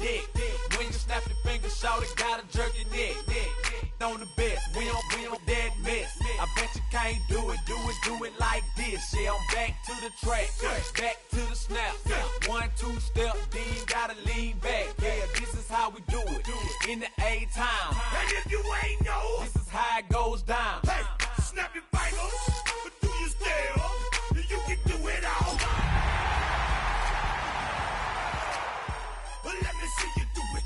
dick. When you snap your fingers, shout it, gotta jerk your neck. On the best, we don't dead mess. I bet you can't do it like this. Yeah, I'm back to the track, back to the snap. 1, 2 step, then you gotta lean back. Yeah, this is how we do it in the A-Town. And if you ain't know, this is how it goes down. Hey, snap your fingers, but do you still? You can do it all. But let me see you do it.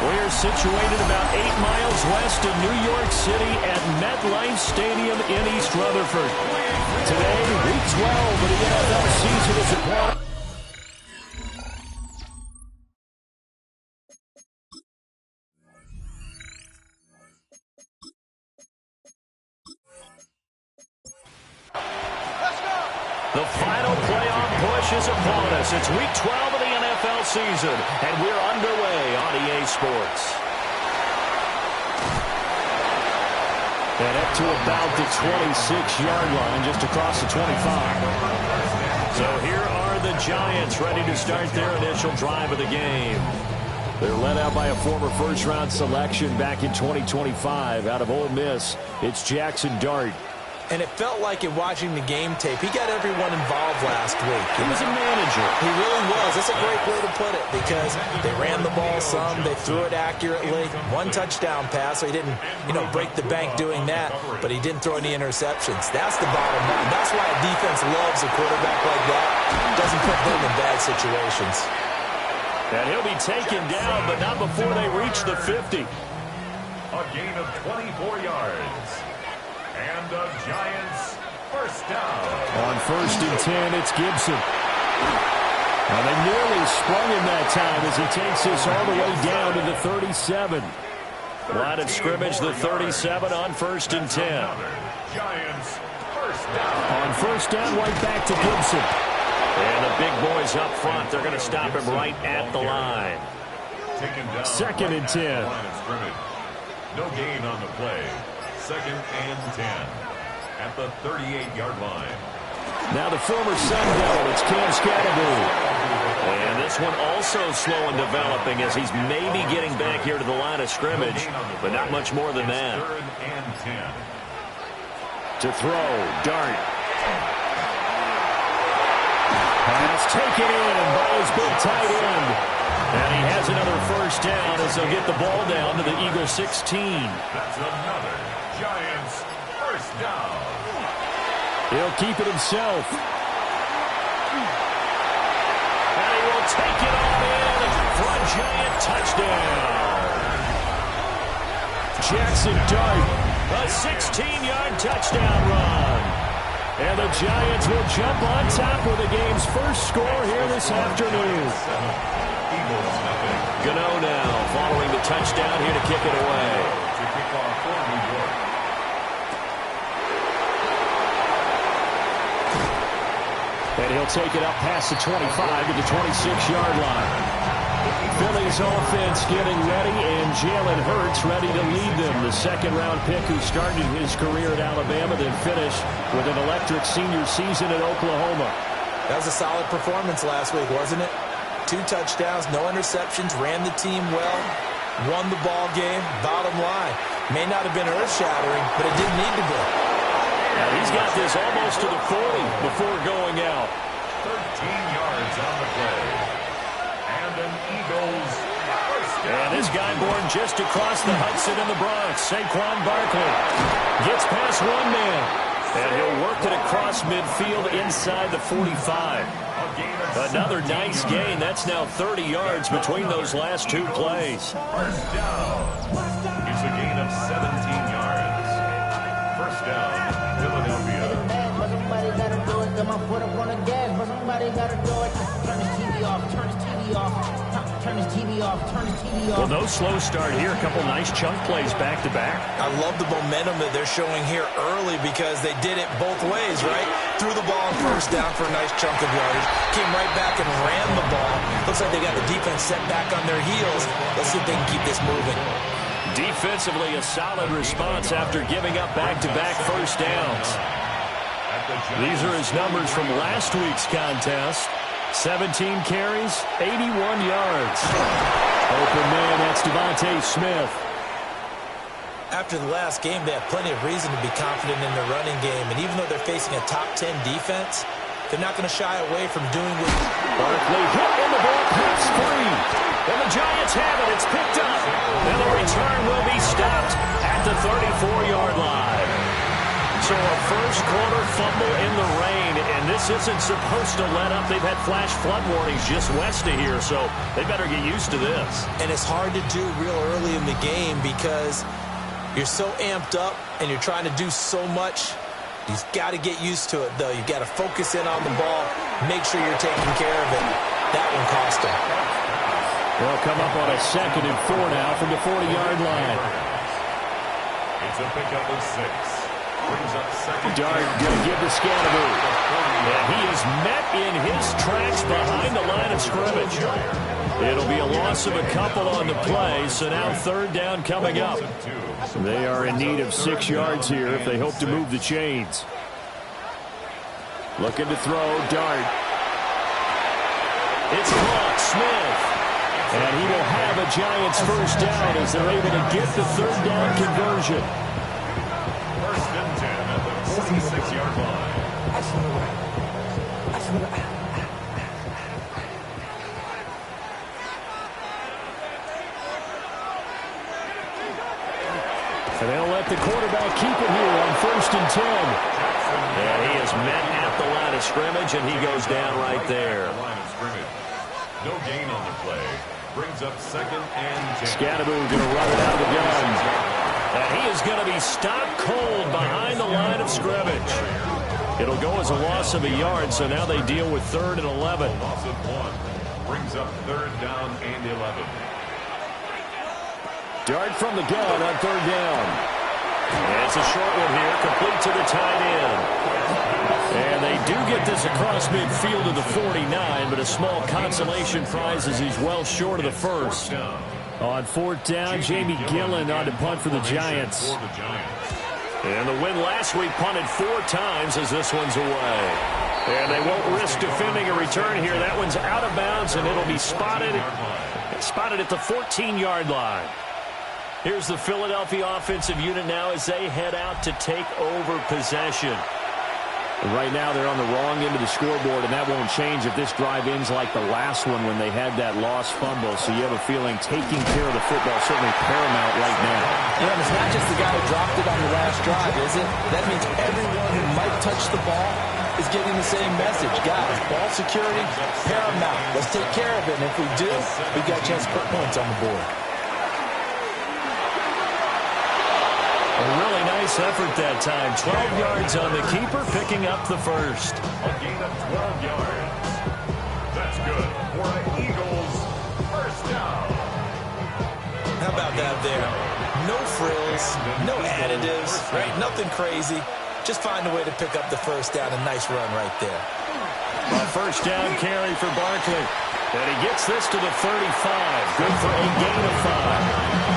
We're situated about 8 miles west of New York City at MetLife Stadium in East Rutherford. Today, Week 12 of the NFL season is upon. The final playoff push is upon us. It's Week 12 of the NFL season, and we're underway on EA Sports. And up to about the 26-yard line, just across the 25. So here are the Giants ready to start their initial drive of the game. They're led out by a former first-round selection back in 2025 out of Ole Miss. It's Jackson Dart. And it felt like in watching the game tape, he got everyone involved last week. He was a manager. He really was. That's a great way to put it because they ran the ball some, they threw it accurately. 1 touchdown pass, so he didn't, break the bank doing that, but he didn't throw any interceptions. That's the bottom line. That's why a defense loves a quarterback like that. Doesn't put them in bad situations. And he'll be taken down, but not before they reach the 50. A gain of 24 yards. And the Giants first down. On 1st and 10, it's Gibson. And they nearly sprung him that time as he takes us all the way down to the 37. Line of scrimmage, the 37 on 1st and 10. Giants first down. On 1st down, right back to Gibson. And the big boys up front, they're going to stop him right at the line. Taken down 2nd and 10. Line of scrimmage. No gain on the play. 2nd and 10 at the 38-yard line. Now the former Sun Devil, it's Cam Scattergood. And this one also slow in developing as he's maybe getting back here to the line of scrimmage, but not much more than that. 3rd and 10. To throw, Dart. Pass taken in by his big tight end. And he has another first down as they'll get the ball down to the Eagle 16. That's another Giants first down. He'll keep it himself. And he will take it all in for a Giant touchdown. Jackson Dart, a 16-yard touchdown run. And the Giants will jump on top with the game's first score here this afternoon. Gano now following the touchdown here to kick it away. To kick off for New York. And he'll take it up past the 25 to the 26-yard line. Philly's offense getting ready, and Jalen Hurts ready to lead them. The second-round pick who started his career at Alabama, then finished with an electric senior season at Oklahoma. That was a solid performance last week, wasn't it? 2 touchdowns, no interceptions, ran the team well, won the ball game. Bottom line, may not have been earth-shattering, but it didn't need to be. Now he's got this almost to the 40 before going out. 13 yards on the play. And an Eagles first down. And this guy born just across the Hudson in the Bronx, Saquon Barkley, gets past one man. And he'll work it across midfield inside the 45. Another nice gain. That's now 30 yards between those last 2 plays. First down. It's a gain of 17 yards. First down, Philadelphia. Somebody gotta do it. Got my foot up on the gas, but somebody gotta do it. Turn his TV off. Turn his TV off. Turn his TV off. Turn his TV off. Well, no slow start here. A couple nice chunk plays back to back. I love the momentum that they're showing here early because they did it both ways, right? Threw the ball on first down for a nice chunk of yardage. Came right back and ran the ball. Looks like they got the defense set back on their heels. Let's see if they can keep this moving. Defensively, a solid response after giving up back-to-back first downs. These are his numbers from last week's contest. 17 carries, 81 yards. Open man, that's Devontae Smith. After the last game, they have plenty of reason to be confident in their running game. And even though they're facing a top 10 defense, they're not going to shy away from doing what... Barkley hit in the ball, pass free. And the Giants have it. It's picked up. And the return will be stopped at the 34-yard line. So a first-quarter fumble in the rain, and this isn't supposed to let up. They've had flash flood warnings just west of here, so they better get used to this. And it's hard to do real early in the game because you're so amped up and you're trying to do so much. You've got to get used to it, though. You've got to focus in on the ball, make sure you're taking care of it. That one cost them. They'll come up on a 2nd and 4 now from the 40-yard line. It's a pickup of 6. Brings up second. Dart going to give to Scantlebury. And he is met in his tracks behind the line of scrimmage. It'll be a loss of a couple on the play, so now 3rd down coming up. They are in need of 6 yards here if they hope to move the chains. Looking to throw, Dart. It's caught, Smith. And he will have a Giants first down as they're able to get the 3rd down conversion. 1st and 10 at the 46-yard line. And they'll let the quarterback keep it here on 1st and 10. And he is met at the line of scrimmage, and he goes down right there. Line of scrimmage. No gain on the play. Brings up 2nd and 10. Scantlebury going to run it out of the gun. And he is going to be stopped cold behind the line of scrimmage. It'll go as a loss of a yard, so now they deal with 3rd and 11. Loss of 1. Brings up 3rd down and 11. Dart from the gun on 3rd down. And it's a short one here, complete to the tight end. And they do get this across midfield to the 49, but a small consolation prize as he's well short of the first. On 4th down, Jamie Gillen on to punt for the Giants. And the win last week punted 4 times as this one's away. And they won't risk defending a return here. That one's out of bounds, and it'll be spotted at the 14-yard line. Here's the Philadelphia offensive unit now as they head out to take over possession. And right now they're on the wrong end of the scoreboard, and that won't change if this drive ends like the last one when they had that lost fumble. So you have a feeling taking care of the football is certainly paramount right now. Yeah, and it's not just the guy who dropped it on the last drive, is it? That means everyone who might touch the ball is getting the same message. Guys, ball security, paramount. Let's take care of it, and if we do, we've got a chance to put points on the board. A really nice effort that time. 12 yards on the keeper, picking up the first. A gain of 12 yards. That's good for the Eagles. First down. How about that there? No frills, no additives, right? Nothing crazy. Just find a way to pick up the first down. A nice run right there. A first down carry for Barkley. And he gets this to the 35. Good for a gain of 5.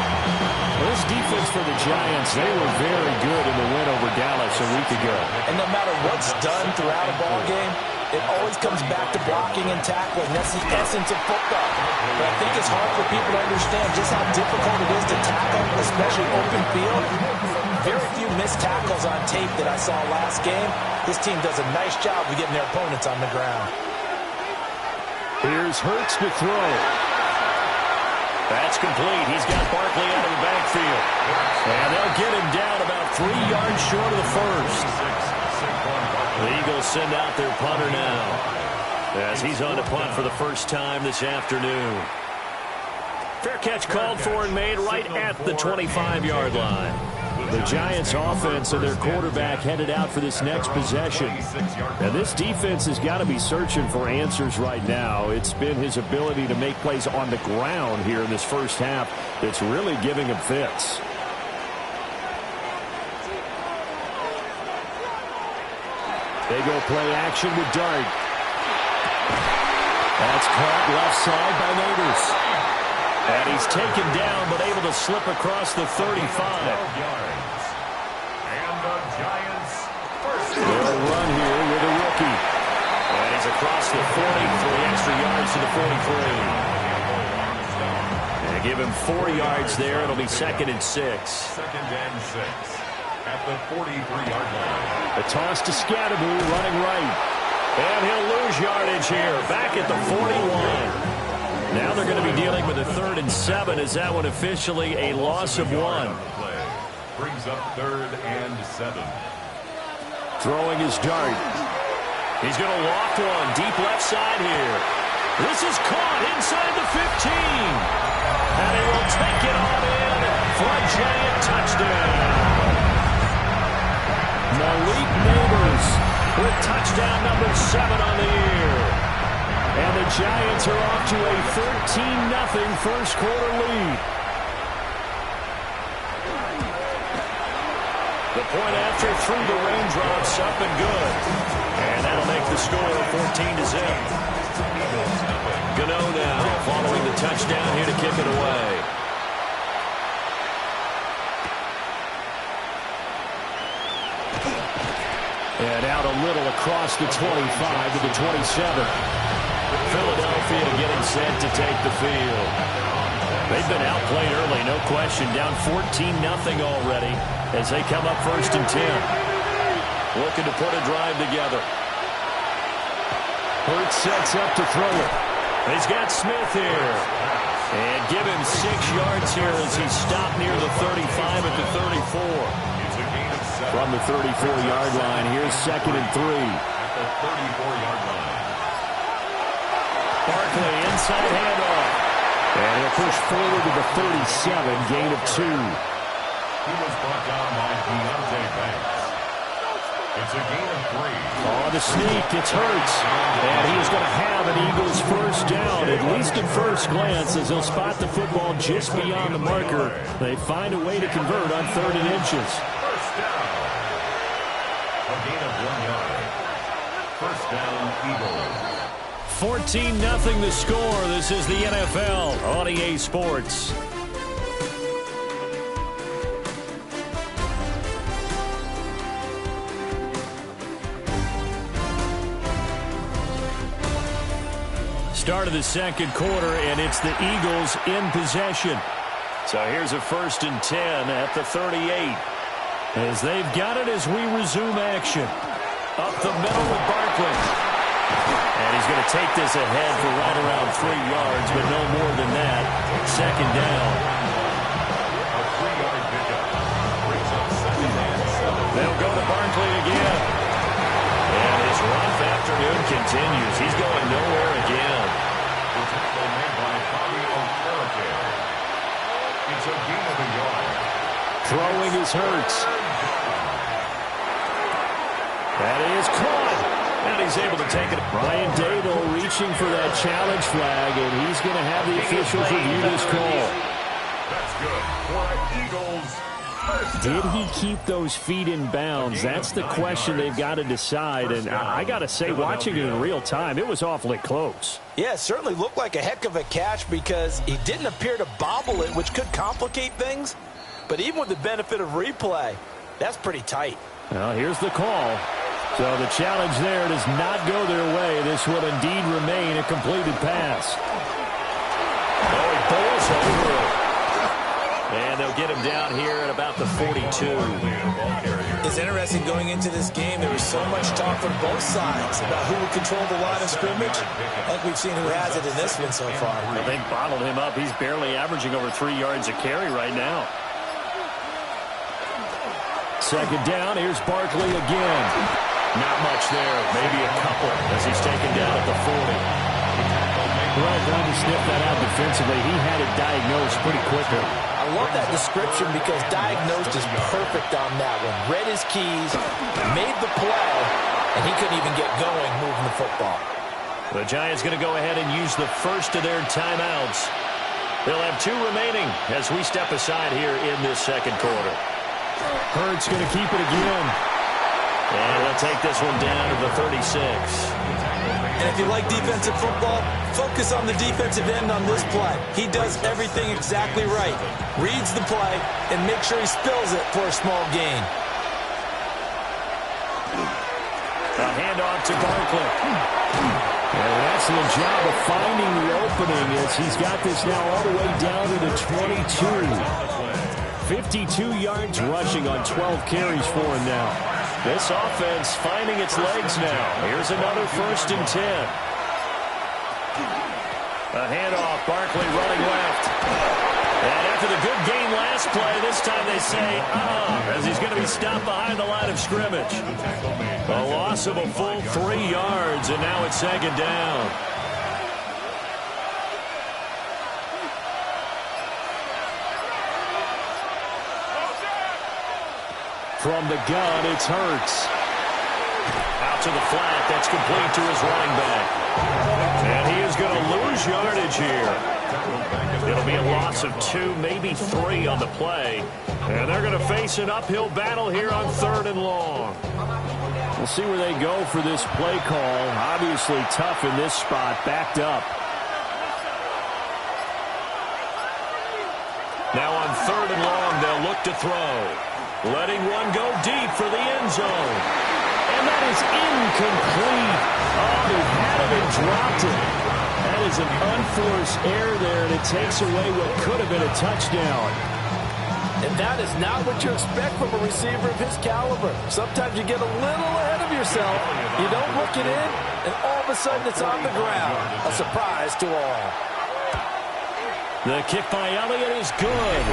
This defense for the Giants, they were very good in the win over Dallas a week ago. And no matter what's done throughout a ball game, it always comes back to blocking and tackling. That's the essence of football. But I think it's hard for people to understand just how difficult it is to tackle, especially open field. Very few missed tackles on tape that I saw last game. This team does a nice job of getting their opponents on the ground. Here's Hurts to throw. That's complete. He's got Barkley out of the backfield. And they'll get him down about 3 yards short of the first. The Eagles send out their punter now as he's on to punt for the first time this afternoon. Fair catch called for and made right at the 25-yard line. The Giants offense and their quarterback headed out for this next possession. Now this defense has got to be searching for answers right now. It's been his ability to make plays on the ground here in this first half that's really giving him fits. They go play action with Dart. That's caught left side by Neighbors. And he's taken down but able to slip across the 35. They'll run here with a rookie. And he's across the 40 for the to the 43. They give him 4 yards there. It'll be 2nd and 6. 2nd and 6 at the 43-yard line. The toss to Scatterby, running right. And he'll lose yardage here, back at the 41. Now they're going to be dealing with a 3rd and 7. Is that one officially a loss of 1? Brings up 3rd and 7. Throwing his dart. He's going to loft one, deep left side here. This is caught inside the 15. And he will take it on in for a giant touchdown. Malik Neighbors with touchdown number 7 on the year. And the Giants are off to a 13-0 first quarter lead. The point after through the raindrops, up and good. And that'll make the score 14-0. Gano now following the touchdown here to kick it away. And out a little across the 25 to the 27. Philadelphia getting set to take the field. They've been outplayed early, no question. Down 14-0 already as they come up 1st and 10. Looking to put a drive together. Hurts sets up to throw it. He's got Smith here. And give him 6 yards here as he's stopped near the 35 at the 34. From the 34-yard line, here's 2nd and 3. At the 34-yard line. Barkley inside handoff. And he'll push forward to the 37, gain of 2. He was brought down by Deontay Banks. It's a gain of 3. Oh, the sneak, it's Hurts. And he is going to have an Eagles first down, at least at first glance, as he'll spot the football just beyond the marker. They find a way to convert on 3rd and inches. First down. A gain of 1 yard. First down, Eagles. 14-0 the score. This is the NFL on EA Sports. Start of the 2nd quarter, and it's the Eagles in possession. So here's a 1st and 10 at the 38. As they've got it as we resume action. Up the middle with Barkley. And he's going to take this ahead for right around 3 yards, but no more than that. 2nd down. A 3-yard pickup. Brings up 2nd and 7. They'll go to Barkley again. And his rough afternoon continues. He's going nowhere again. The tackle made by Bobby Okereke. It's a gain of 1 yard. Throwing his Hurts. That is caught. And he's able to take it. Brian Dable reaching for that challenge flag, and he's going to have the officials review this call. That's good for an Eagles. Did he keep those feet in bounds? That's the question they've got to decide. And I got to say, watching it in real time, it was awfully close. Yeah, it certainly looked like a heck of a catch because he didn't appear to bobble it, which could complicate things. But even with the benefit of replay, that's pretty tight. Well, here's the call. So the challenge there does not go their way. This will indeed remain a completed pass. Oh, he bowls over it. And they'll get him down here at about the 42. It's interesting going into this game. There was so much talk from both sides about who would control the line of scrimmage. I think we've seen who has it in this one so far. They bottled him up. He's barely averaging over 3 yards a carry right now. 2nd down. Here's Barkley again. Not much there. Maybe a couple as he's taken down at the 40. Well done to sniff that out defensively. He had it diagnosed pretty quickly. I love that description because diagnosed is perfect on that one. Read his keys, made the play, and he couldn't even get going moving the football. The Giants going to go ahead and use the first of their timeouts. They'll have 2 remaining as we step aside here in this 2nd quarter. Hurts going to keep it again. And they'll take this one down to the 36. And if you like defensive football, focus on the defensive end on this play. He does everything exactly right. Reads the play and makes sure he spills it for a small gain. A handoff to Barkley. And that's the job of finding the opening as he's got this now all the way down to the 22. 52 yards rushing on 12 carries for him now. This offense finding its legs now. Here's another 1st and 10. A handoff, Barkley running left. And after the good game last play, this time they say, as he's going to be stopped behind the line of scrimmage. A loss of a full 3 yards, and now it's 2nd down. From the gun, it's Hurts. Out to the flat, that's complete to his running back. And he is going to lose yardage here. It'll be a loss of 2, maybe 3 on the play. And they're going to face an uphill battle here on 3rd and long. We'll see where they go for this play call. Obviously tough in this spot, backed up. Now on 3rd and long, they'll look to throw. Letting one go deep for the end zone. And that is incomplete. Oh, he had it and dropped it. That is an unforced error there, and it takes away what could have been a touchdown. And that is not what you expect from a receiver of his caliber. Sometimes you get a little ahead of yourself. You don't look it in, and all of a sudden it's on the ground. A surprise to all. The kick by Elliott is good.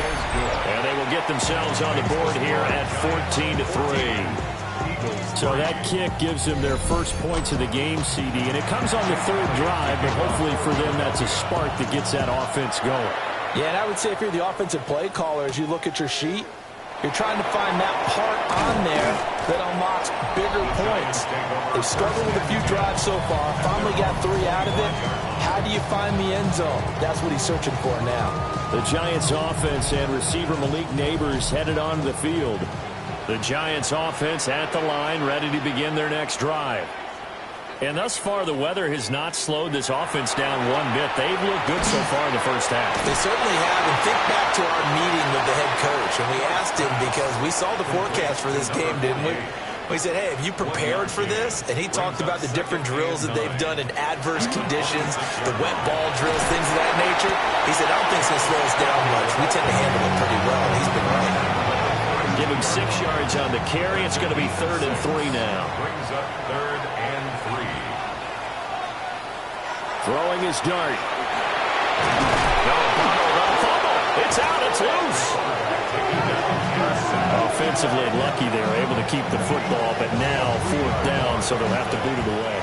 And they will get themselves on the board here at 14-3. So that kick gives them their first points of the game, CD. And it comes on the 3rd drive, but hopefully for them that's a spark that gets that offense going. Yeah, and I would say if you're the offensive play caller, as you look at your sheet, you're trying to find that part on there that unlocks bigger points. They've struggled with a few drives so far, finally got 3 out of it. How do you find the end zone? That's what he's searching for now. The Giants offense and receiver Malik Nabers headed onto the field. The Giants offense at the line, ready to begin their next drive. And thus far, the weather has not slowed this offense down one bit. They've looked good so far in the first half. They certainly have. And think back to our meeting with the head coach. And we asked him because we saw the forecast for this game, didn't we? We said, hey, have you prepared for this? And he talked about the different drills that they've done in adverse conditions, the wet ball drills, things of that nature. He said, I don't think it's going to slow us down much. We tend to handle it pretty well, and he's been right. Give him 6 yards on the carry. It's going to be 3rd and 3 now. Brings up 3rd and 3. Throwing his dart. No fumble. It's out. It's loose. Offensively lucky they were able to keep the football, but now 4th down, so they'll have to boot it away.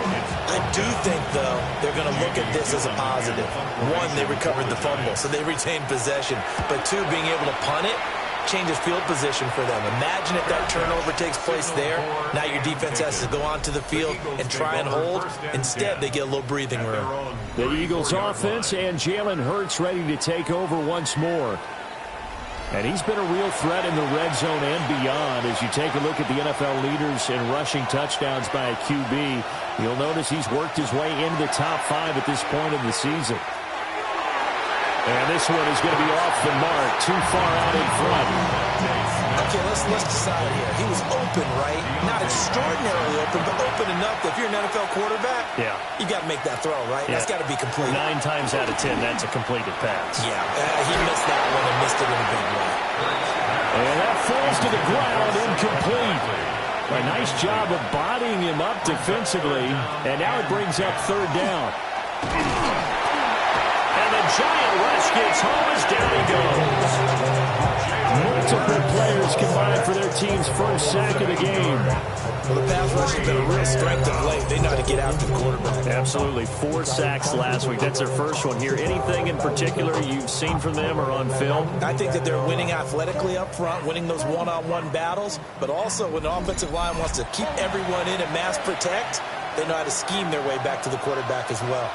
I do think, though, they're going to look at this as a positive. 1, they recovered the fumble, so they retained possession. But 2, being able to punt it changes field position for them. Imagine if that turnover takes place there. Now your defense has to go onto the field and try and hold. Instead, they get a little breathing room. The Eagles offense and Jalen Hurts ready to take over once more. And he's been a real threat in the red zone and beyond. As you take a look at the NFL leaders in rushing touchdowns by a QB, you'll notice he's worked his way into the top 5 at this point in the season. And this one is going to be off the mark, too far out in front. Okay, let's decide here. He was open, right? Not extraordinarily open, but open enough that if you're an NFL quarterback, you got to make that throw, right? That's got to be complete. 9 times out of 10, that's a completed pass. Yeah, he missed that one and missed it in a big way. And that falls to the ground, incomplete. A nice job of bodying him up defensively, and now it brings up 3rd down. And the giant rush gets home as down he goes. Multiple players combined for their team's first sack of the game. Well, the pass rush has been a real strength of late. They know how to get after the quarterback. Absolutely. 4 sacks last week. That's their first one here. Anything in particular you've seen from them or on film? I think that they're winning athletically up front, winning those one-on-one battles, but also when the offensive line wants to keep everyone in and mass protect, they know how to scheme their way back to the quarterback as well.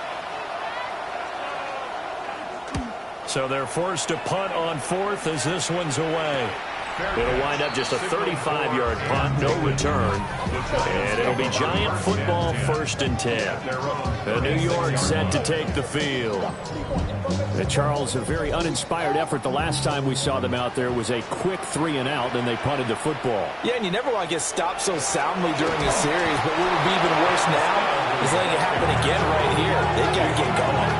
So they're forced to punt on 4th as this one's away. It'll wind up just a 35-yard punt, no return. And it'll be Giant football 1st and 10. The New York set to take the field. And Charles, a very uninspired effort. The last time we saw them out there was a quick 3 and out, and they punted the football. Yeah, and you never want to get stopped so soundly during a series, but what would be even worse now He's letting it happen again right here. They've got to get going.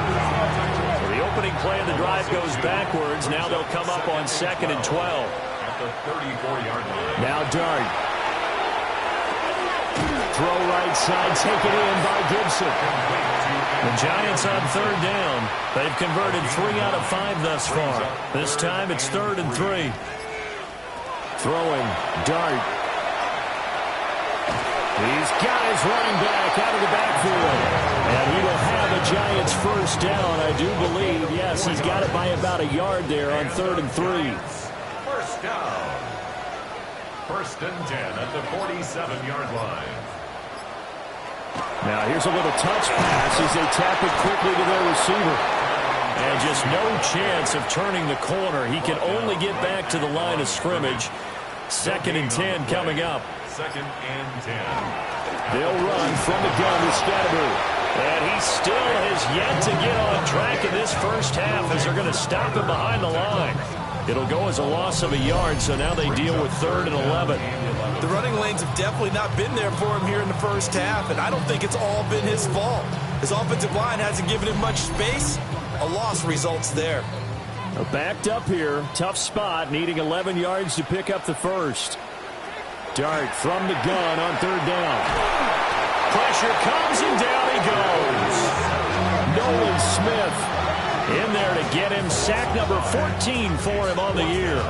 So the opening play of the drive goes backwards. Now they'll come up on 2nd and 12. At the 34-yard line. Now Dart. Throw right side, taken in by Gibson. The Giants on 3rd down. They've converted 3 out of 5 thus far. This time it's 3rd and 3. Throwing, Dart. He's got his running back out of the backfield. And he will have a Giants first down, I do believe. Yes, he's got it by about a yard there on 3rd and 3. First down. 1st and 10 at the 47-yard line. Now here's a little touch pass as they tap it quickly to their receiver. And just no chance of turning the corner. He can only get back to the line of scrimmage. 2nd and 10 coming up. 2nd and 10. They'll run from the gun to Scatterby. And he still has yet to get on track in this first half as they're going to stop him behind the line. It'll go as a loss of a yard, so now they deal with 3rd and 11. The running lanes have definitely not been there for him here in the first half, and I don't think it's all been his fault. His offensive line hasn't given him much space. A loss results there. Backed up here. Tough spot, needing 11 yards to pick up the first. Dart from the gun on 3rd down. Pressure comes, and down he goes. Nolan Smith in there to get him. Sack number 14 for him on the year.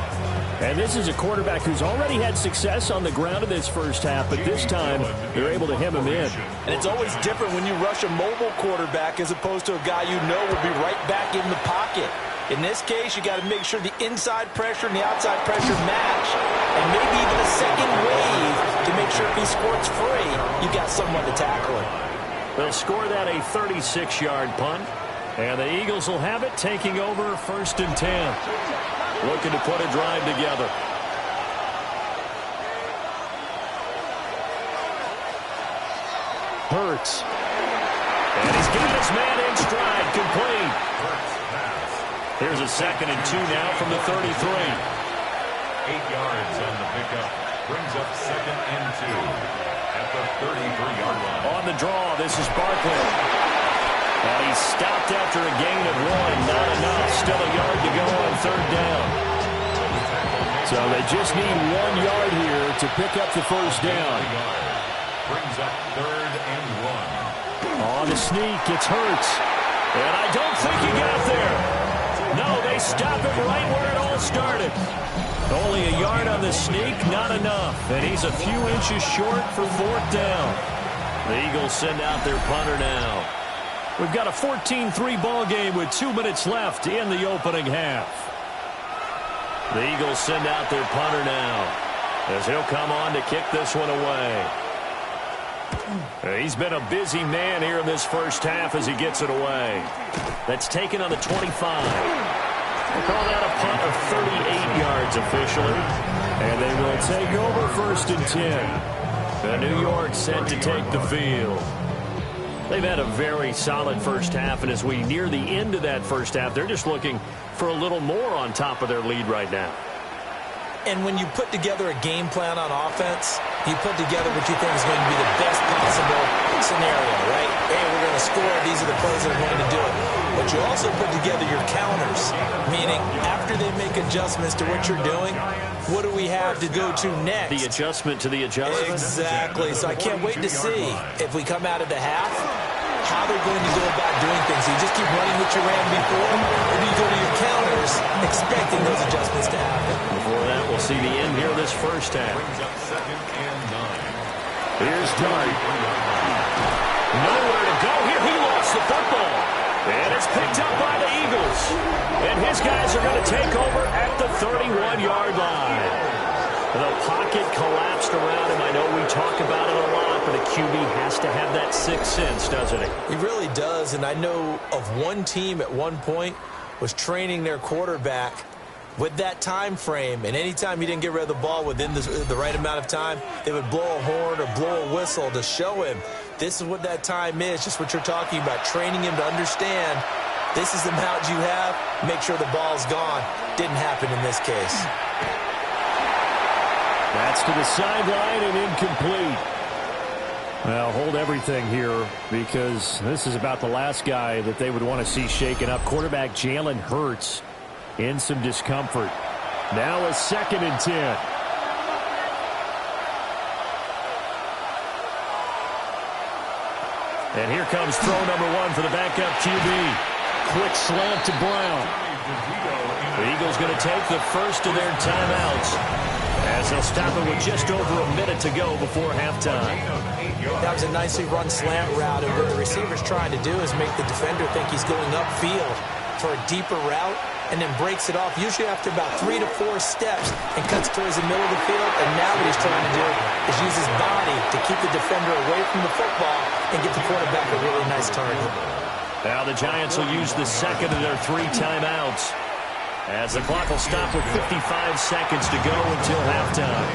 And this is a quarterback who's already had success on the ground in this first half, but this time they're able to hem him in. And it's always different when you rush a mobile quarterback as opposed to a guy you know will be right back in the pocket. In this case, you got to make sure the inside pressure and the outside pressure match, and maybe even a second wave to make sure if he squirts free, you got someone to tackle him. They'll score that a 36-yard punt, and the Eagles will have it, taking over 1st and 10. Looking to put a drive together. Hurts. And he's got his man in stride, complete. Here's a 2nd and 2 now from the 33. 8 yards on the pickup. Brings up 2nd and 2 at the 33-yard line. On the draw, this is Barkley. And he's stopped after a gain of 1. Not enough. Still a yard to go on 3rd down. So they just need 1 yard here to pick up the first down. Brings up 3rd and 1. On the sneak, it's Hurts. And I don't think he got there. No, they stop him right where it all started. Only a yard on the sneak, not enough. And he's a few inches short for 4th down. The Eagles send out their punter now. We've got a 14-3 ball game with 2 minutes left in the opening half. The Eagles send out their punter now as he'll come on to kick this one away. He's been a busy man here in this first half as he gets it away. That's taken on the 25. We'll call that a punt of 38 yards officially. And they will take over 1st and 10. The New York set to take the field. They've had a very solid first half, and as we near the end of that first half, they're just looking for a little more on top of their lead right now. And when you put together a game plan on offense, you put together what you think is going to be the best possible scenario, right? Hey, we're going to score. These are the plays that are going to do it. But you also put together your counters, meaning after they make adjustments to what you're doing, what do we have to go to next? The adjustment to the adjustment? Exactly. So I can't wait to see if we come out of the half, how they're going to go about doing things. You just keep running what you ran before, or do you go to your counters expecting those adjustments to happen? Before that, we'll see the end here of this first half. Brings up 2nd and 9. Here's Dart. Nowhere to go here. He lost the football. And it's picked up by the Eagles. And his guys are going to take over at the 31-yard line. The pocket collapsed around him. I know we talk about it a lot, but a QB has to have that sixth sense, doesn't he? He really does, and I know of one team at one point was training their quarterback with that time frame, and anytime he didn't get rid of the ball within the right amount of time, they would blow a horn or blow a whistle to show him this is what that time is, just what you're talking about, training him to understand this is the amount you have, make sure the ball's gone. Didn't happen in this case. That's to the sideline and incomplete. Well, hold everything here because this is about the last guy that they would want to see shaken up. Quarterback Jalen Hurts in some discomfort. Now a 2nd and 10. And here comes throw number 1 for the backup QB. Quick slant to Brown. The Eagles going to take the first of their timeouts as they'll stop it with just over a minute to go before halftime. That was a nicely run slant route, and what the receiver's trying to do is make the defender think he's going upfield for a deeper route, and then breaks it off, usually after about 3 to 4 steps, and cuts towards the middle of the field. And now what he's trying to do is use his body to keep the defender away from the football and get the quarterback a really nice target. Now the Giants will use the second of their 3 timeouts as the clock will stop with 55 seconds to go until halftime.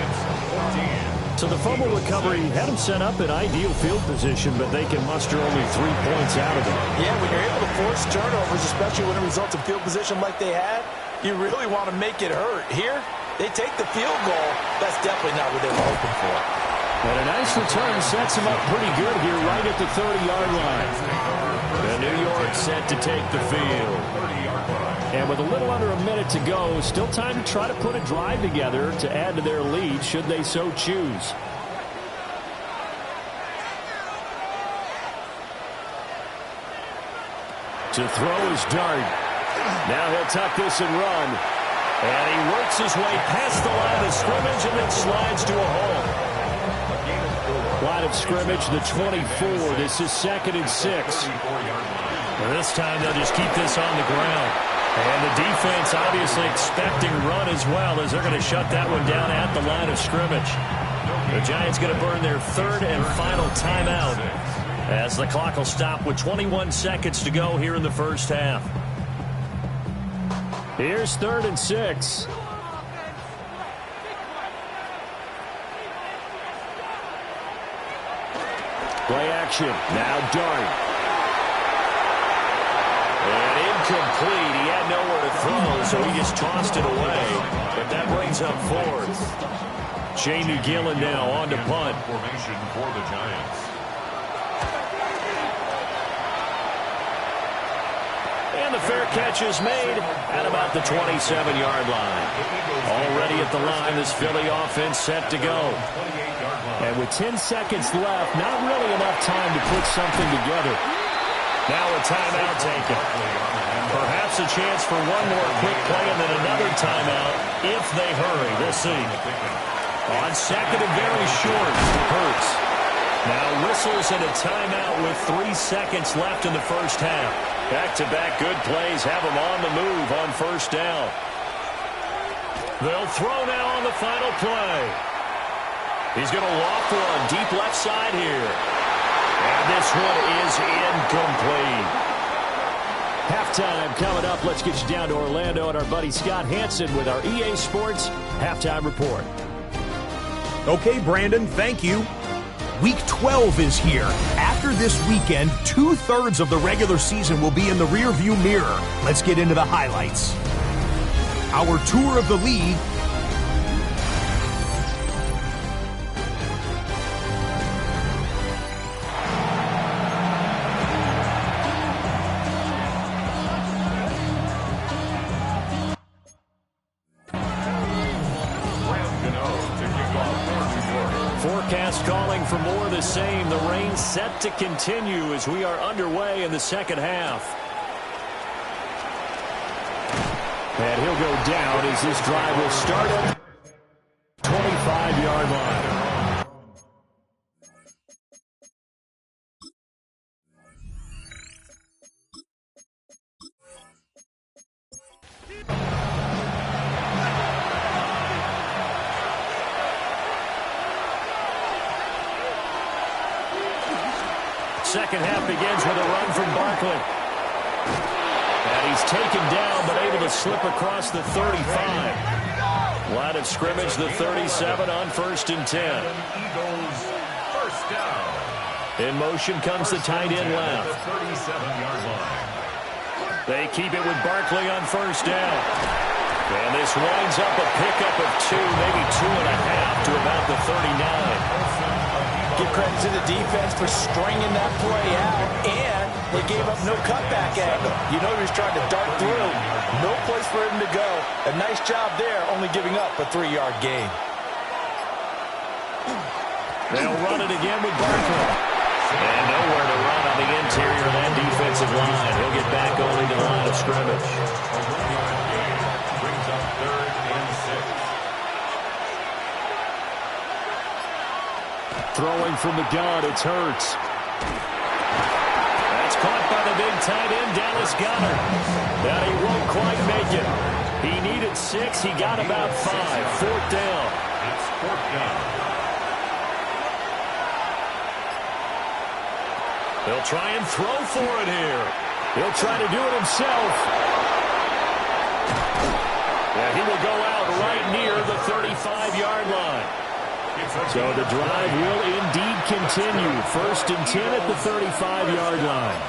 So the fumble recovery had them set up in ideal field position, but they can muster only 3 points out of it. Yeah, when you're able to force turnovers, especially when it results in field position like they had, you really want to make it hurt. Here, they take the field goal. That's definitely not what they were hoping for. But a nice return sets them up pretty good here right at the 30-yard line. The New York set to take the field. And with a little under a minute to go, still time to try to put a drive together to add to their lead should they so choose. To throw is Dart. Now he'll tuck this and run. And he works his way past the line of scrimmage and then slides to a hole. Line of scrimmage, the 24. This is 2nd and 6. And this time they'll just keep this on the ground. And the defense obviously expecting run as well as they're going to shut that one down at the line of scrimmage. The Giants going to burn their 3rd and final timeout as the clock will stop with 21 seconds to go here in the first half. Here's 3rd and 6. Play action. Now Dart. And incomplete. He had nowhere to throw, so he just tossed it away. But that brings up 4th. Shane Gillen now on to punt. Formation for the Giants. And the fair catch is made at about the 27-yard line. Already at the line, this Philly offense set to go. And with 10 seconds left, not really enough time to put something together. Now a timeout taken. Perhaps a chance for one more quick play and then another timeout if they hurry. We'll see. On 2nd and very short, Hurts. Now whistles and a timeout with 3 seconds left in the first half. Back-to-back good plays have them on the move on 1st down. They'll throw now on the final play. He's going to loft one deep left side here. And this one is incomplete. Halftime coming up. Let's get you down to Orlando and our buddy Scott Hansen with our EA Sports Halftime Report. Okay, Brandon, thank you. Week 12 is here. After this weekend, 2/3 of the regular season will be in the rearview mirror. Let's get into the highlights. Our tour of the league. Forecast calling for more of the same. The rain set to continue as we are underway in the second half. And he'll go down as this drive will start at the 25-yard line. Second half begins with a run from Barkley. And he's taken down but able to slip across the 35. Line of scrimmage, the 37 on 1st and 10. Eagles first down. In motion comes the tight end left. 37-yard line. They keep it with Barkley on 1st down. And this winds up a pickup of 2, maybe 2.5 to about the 39. Give credit to the defense for stringing that play out, and they gave up no cutback angle. You know he was trying to dart through. No place for him to go. A nice job there, only giving up a 3-yard gain. They'll run it again with Barkley. And nowhere to run on the interior of that defensive line. He'll get back only to the line of scrimmage. A 1-yard gain brings up 3rd and 6. Throwing from the gun, it's Hurts. That's caught by the big tight end, Dallas Goedert. But he won't quite make it. He needed 6. He got about 5. 4th down. It's 4th down. He'll try and throw for it here. He'll try to do it himself. Yeah, he will go out right near the 35-yard line. So the drive will indeed continue. 1st and 10 at the 35-yard line.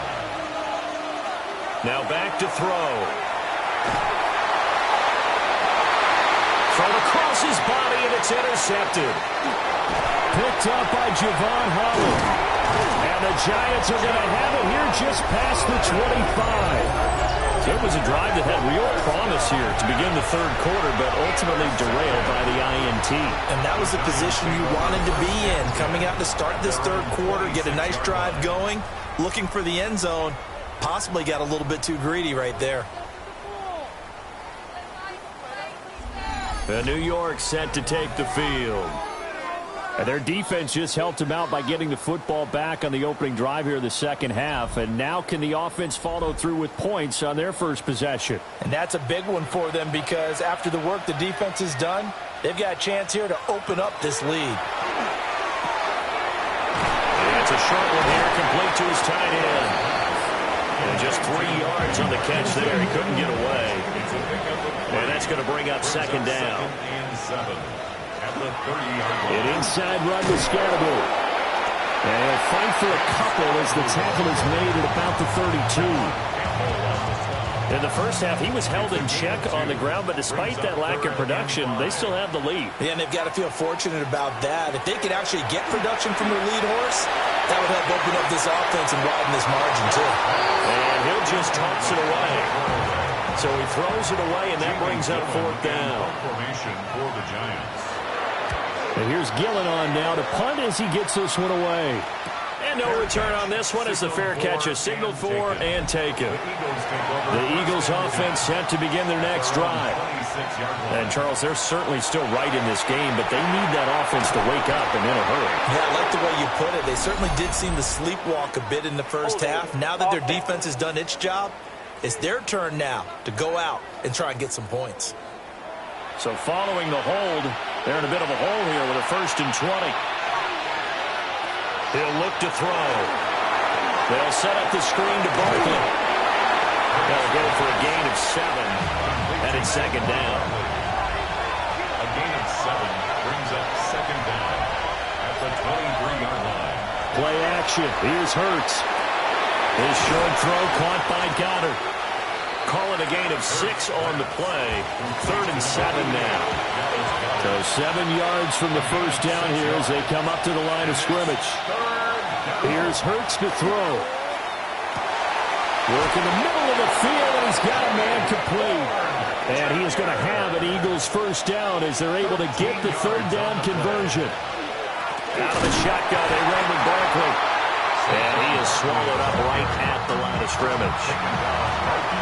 Now back to throw. Thrown across his body, and it's intercepted. Picked up by Javon Holland. And the Giants are going to have it here just past the 25. So it was a drive that had real promise here to begin the 3rd quarter, but ultimately derailed by the INT. And that was the position you wanted to be in, coming out to start this 3rd quarter, get a nice drive going, looking for the end zone. Possibly got a little bit too greedy right there. The New York set to take the field. And their defense just helped them out by getting the football back on the opening drive here in the 2nd half. And now can the offense follow through with points on their first possession? And that's a big one for them because after the work the defense has done, they've got a chance here to open up this lead. And it's a short one here, complete to his tight end. And just 3 yards on the catch there. He couldn't get away. And that's going to bring up 2nd down. 2nd and 7. At the 30-yard line. An inside run with Scatterbo. And he'll fight for a couple as the tackle is made at about the 32. In the first half, he was held in check on the ground, but despite that lack of production, they still have the lead. Yeah, and they've got to feel fortunate about that. If they could actually get production from their lead horse, that would help open up this offense and widen this margin, too. And he'll just toss it away. So he throws it away, and that brings up 4th down. Formation for the Giants. And here's Gillen on now to punt as he gets this one away. And no return on this one as the fair catch is signaled for and taken. The Eagles offense set to begin their next drive. And Charles, they're certainly still right in this game, but they need that offense to wake up and in a hurry. Yeah, I like the way you put it. They certainly did seem to sleepwalk a bit in the first half. Now that their defense has done its job, it's their turn now to go out and try and get some points. So following the hold, they're in a bit of a hole here with a 1st and 20. He'll look to throw. They'll set up the screen to Barkley. They'll go for a gain of 7, and it's 2nd down. A gain of 7 brings up 2nd down at the 23-yard line. Play action. Here's Hurts. His short throw caught by Goddard. Call it a gain of 6 on the play. 3rd and 7 now. So 7 yards from the first down here as they come up to the line of scrimmage. Here's Hurts to throw. Work in the middle of the field, and he's got a man complete. And he is going to have an Eagles first down as they're able to get the 3rd down conversion. Out of the shotgun, they run with Barkley. And he is swallowed up right at the line of scrimmage.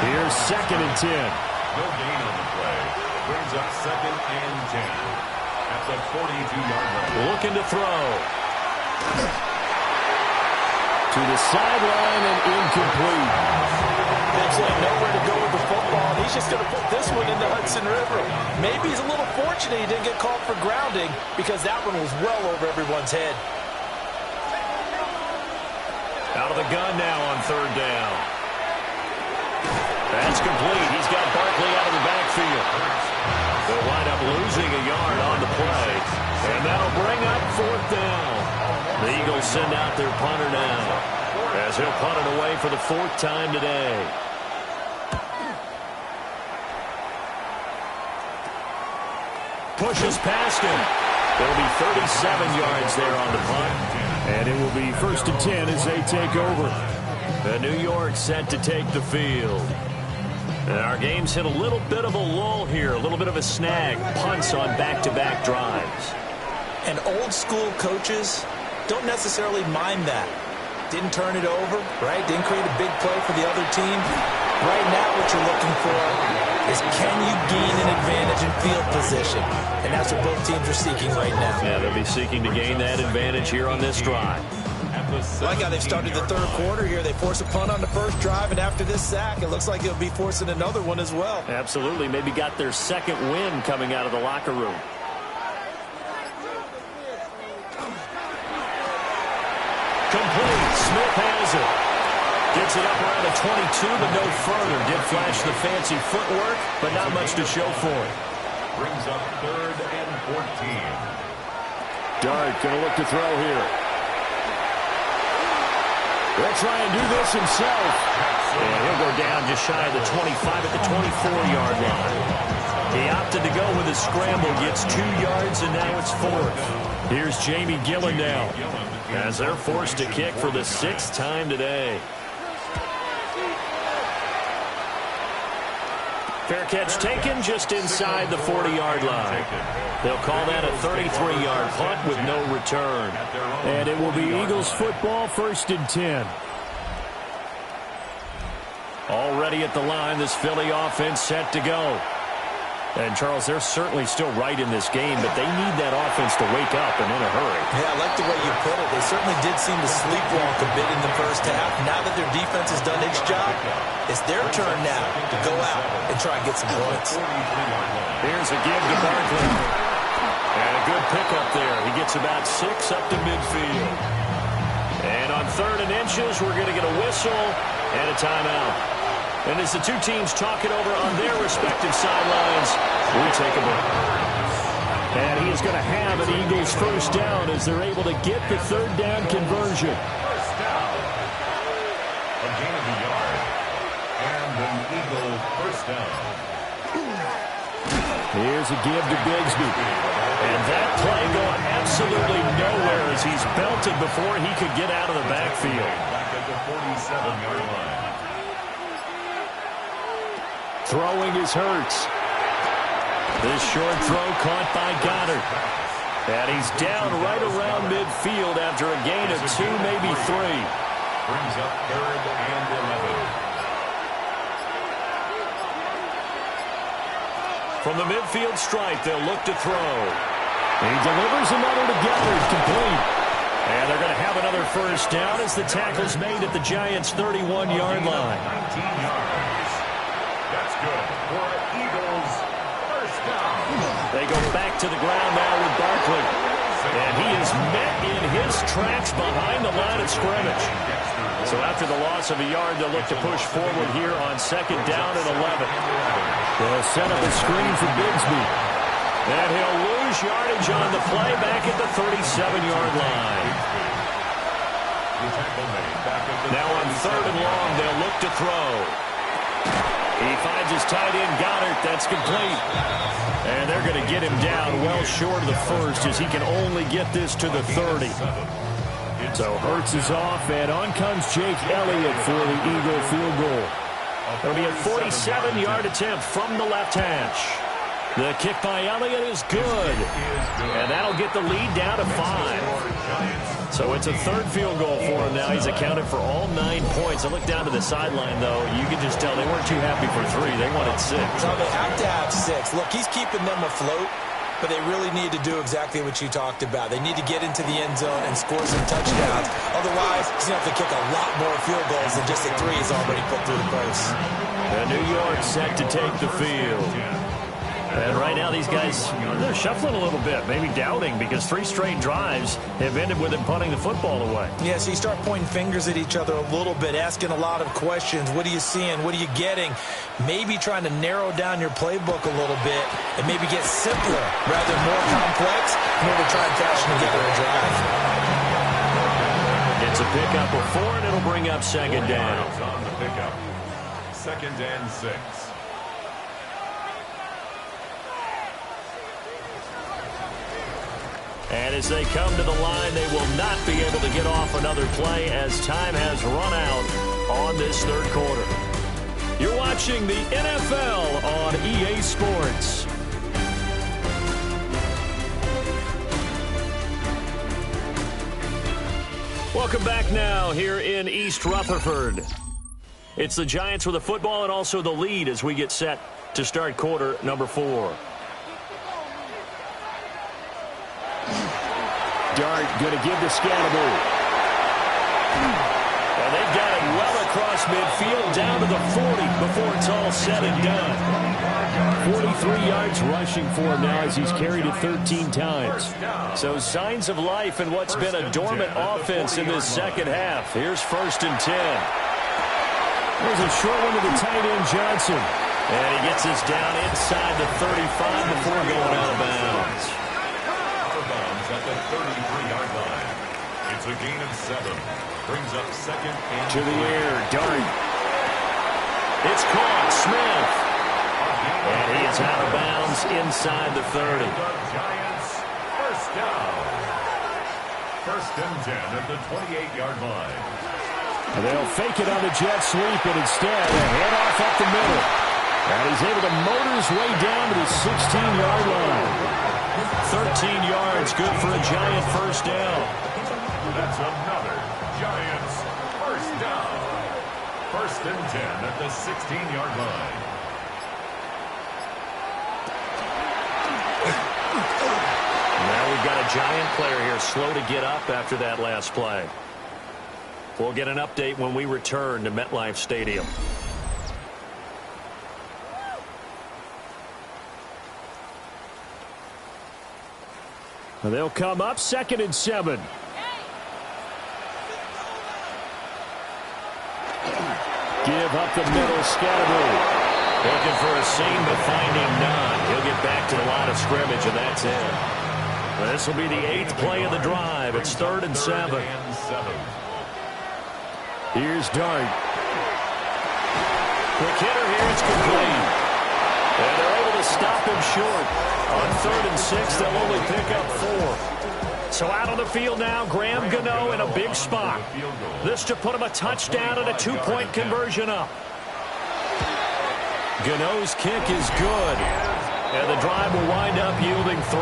Here's 2nd and 10. No gain on the play. Brings up 2nd and 10 at the 42-yard line. Looking to throw. To the sideline and incomplete. Actually, nowhere to go with the football. He's just going to put this one in the Hudson River. Maybe he's a little fortunate he didn't get called for grounding because that one was well over everyone's head. Out of the gun now on 3rd down. That's complete. He's got Barkley out of the backfield. They'll wind up losing a yard on the play. And that'll bring up 4th down. The Eagles send out their punter now as he'll punt it away for the 4th time today. Pushes past him. There'll be 37 yards there on the punt. And it will be 1st and 10 as they take over. The New York set to take the field. And our game's hit a little bit of a lull here, a little bit of a snag, punts on back-to-back drives. And old-school coaches don't necessarily mind that. Didn't turn it over, right? Didn't create a big play for the other team. Right now what you're looking for is can you gain an advantage in field position? And that's what both teams are seeking right now. Yeah, they'll be seeking to gain that advantage here on this drive. Like how they've started the third quarter here. They force a punt on the first drive, and after this sack, it looks like they'll be forcing another one as well. Absolutely. Maybe got their second win coming out of the locker room. Complete. Smith has it. Gets it up around the 22, but no further. Did flash the fancy footwork, but not much to show for it. Brings up 3rd and 14. Dart going to look to throw here. He'll try and do this himself. And he'll go down just shy of the 25 at the 24-yard line. He opted to go with a scramble, gets 2 yards, and now it's 4th. Here's Jamie Gillen now, as they're forced to kick for the 6th time today. Fair catch taken just inside the 40-yard line. They'll call that a 33-yard punt with no return. And it will be Eagles football, 1st and 10. Already at the line, this Philly offense set to go. And, Charles, they're certainly still right in this game, but they need that offense to wake up and in a hurry. Yeah, I like the way you put it. They certainly did seem to sleepwalk a bit in the first half. Now that their defense has done its job, it's their turn now to go out and try and get some points. Here's a give to Barkley. And a good pickup there. He gets about 6 up to midfield. And on 3rd and inches, we're going to get a whistle and a timeout. And as the two teams talk it over on their respective sidelines, we take a break. And he is going to have an Eagles first down as they're able to get the 3rd down conversion. First down. A gain of a yard. And an Eagle first down. Here's a give to Bigsby. And that play going absolutely nowhere as he's belted before he could get out of the backfield. Back at the 47-yard line. Throwing is Hurts. This short throw caught by Goddard. And he's down right around midfield after a gain of 2, maybe 3. Brings up 3rd and 11. From the midfield stripe, they'll look to throw. He delivers another to Goddard, complete. And they're going to have another first down as the tackle's made at the Giants' 31-yard line. 19 yards. That's good for Eagles first down. They go back to the ground now with Barkley. And he is met in his tracks behind the line of scrimmage. So after the loss of a yard, they'll look to push forward here on 2nd down and 11. They'll set up a screen for Bigsby. And he'll lose yardage on the play back at the 37-yard line. Now on 3rd and long, they'll look to throw. He finds his tight end, Goddard. That's complete. And they're going to get him down well short of the first as he can only get this to the 30. So Hurts is off, and on comes Jake Elliott for the Eagle field goal. It'll be a 47-yard attempt from the left hash. The kick by Elliott is good. And that'll get the lead down to 5. So it's a 3rd field goal for him now. He's accounted for all 9 points. I look down to the sideline, though. You can just tell they weren't too happy for 3. They wanted 6. No, they have to have 6. Look, he's keeping them afloat, but they really need to do exactly what you talked about. They need to get into the end zone and score some touchdowns. Otherwise, he's going to have to kick a lot more field goals than just the 3 he's already put through the post. And New York set to take the field. And right now, these guys, they're shuffling a little bit, maybe doubting, because 3 straight drives have ended with them punting the football away. Yeah, so you start pointing fingers at each other a little bit, asking a lot of questions. What are you seeing? What are you getting? Maybe trying to narrow down your playbook a little bit and maybe get simpler rather than more complex in order to try and fashion together a drive. It's a pickup of 4, and it'll bring up 2nd down. On the pickup. 2nd and 6. And as they come to the line, they will not be able to get off another play as time has run out on this third quarter. You're watching the NFL on EA Sports. Welcome back now here in East Rutherford. It's the Giants with the football and also the lead as we get set to start quarter number 4. Dart going to give to Scatterbury. And they've got it well across midfield down to the 40 before it's all said and done. 43 yards rushing for him now as he's carried it 13 times. So signs of life in what's been a dormant offense in this second half. Here's 1st and 10. There's a short one to the tight end, Johnson. And he gets this down inside the 35 before going out of bounds. At the 33-yard line. It's a gain of 7. Brings up 2nd and to the air. Dart. It's caught. Smith. And he is out of bounds inside the 30. The Giants first down. 1st and 10 at the 28-yard line. And they'll fake it on the jet sweep, and instead a handoff up the middle. And he's able to motor his way down to the 16-yard line. 13 yards, good for a Giant first down. That's another Giants first down. 1st and 10 at the 16-yard line. Now we've got a Giant player here slow to get up after that last play. We'll get an update when we return to MetLife Stadium. And they'll come up 2nd and 7. Give up the middle, Scatterbury. Looking for a seam, but finding none. He'll get back to the line of scrimmage, and that's it. Well, this will be the 8th play of the drive. It's 3rd and 7. Here's Dart. Quick hitter here. It's complete. And they're able to stop him short. On 3rd and 6, they'll only pick up 4. So out on the field now, Graham Gano in a big spot. This to put him a touchdown and a 2-point conversion up. Gano's kick is good. And the drive will wind up yielding 3.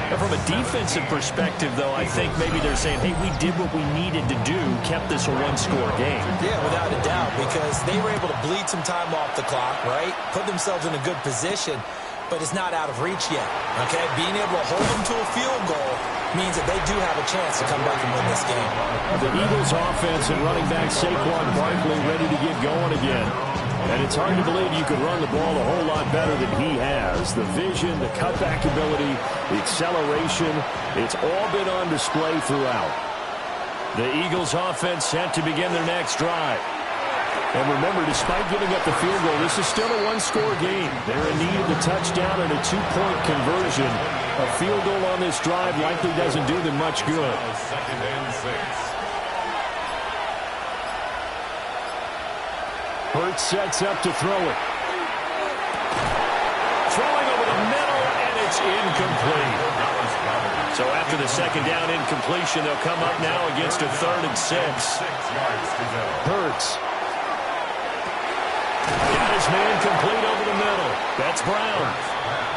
And from a defensive perspective, though, I think maybe they're saying, hey, we did what we needed to do, kept this a one-score game. Yeah, without a doubt, because they were able to bleed some time off the clock, right? Put themselves in a good position, but it's not out of reach yet, okay? Being able to hold them to a field goal means that they do have a chance to come back and win this game. The Eagles offense and running back Saquon Barkley ready to get going again. And it's hard to believe you could run the ball a whole lot better than he has. The vision, the cutback ability, the acceleration, it's all been on display throughout. The Eagles offense set to begin their next drive. And remember, despite giving up the field goal, this is still a one-score game. They're in need of a touchdown and a 2-point conversion. A field goal on this drive likely doesn't do them much good. 2nd and 6. Hurts sets up to throw it. Throwing over the middle, and it's incomplete. So after the 2nd down incompletion, they'll come up now against a 3rd and 6. 6 yards to go. Hurts. Got his man complete over the middle. That's Brown.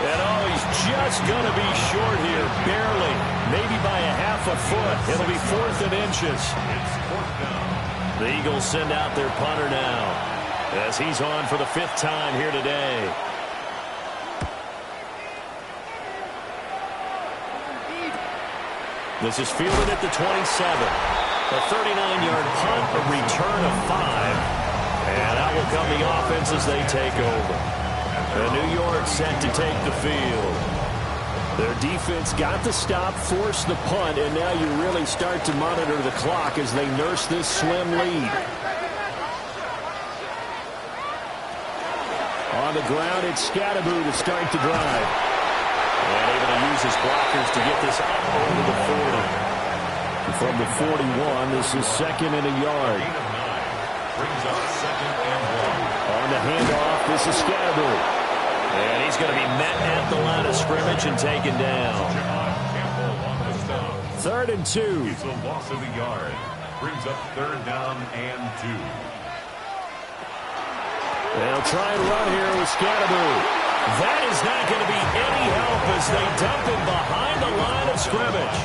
And he's just going to be short here, barely. Maybe by a half a foot. It'll be 4th and inches. It's 4th down. The Eagles send out their punter now, as he's on for the 5th time here today. This is fielded at the 27. A 39-yard punt, a return of 5. And out will come the offense as they take over. And New York set to take the field. Their defense got the stop, forced the punt, and now you really start to monitor the clock as they nurse this slim lead. On the ground, it's Scatterbury to start the drive. And able to use his blockers to get this up over the 40. From the 41, this is 2nd and a yard. Brings up 2nd and 1. On the handoff, this is Scatterbury. And he's going to be met at the line of scrimmage and taken down. Jamon Campbell 3rd and 2. It's a loss of a yard. Brings up 3rd down and 2. They'll try and run here with Scatterboo. That is not going to be any help as they dump him behind the line of scrimmage.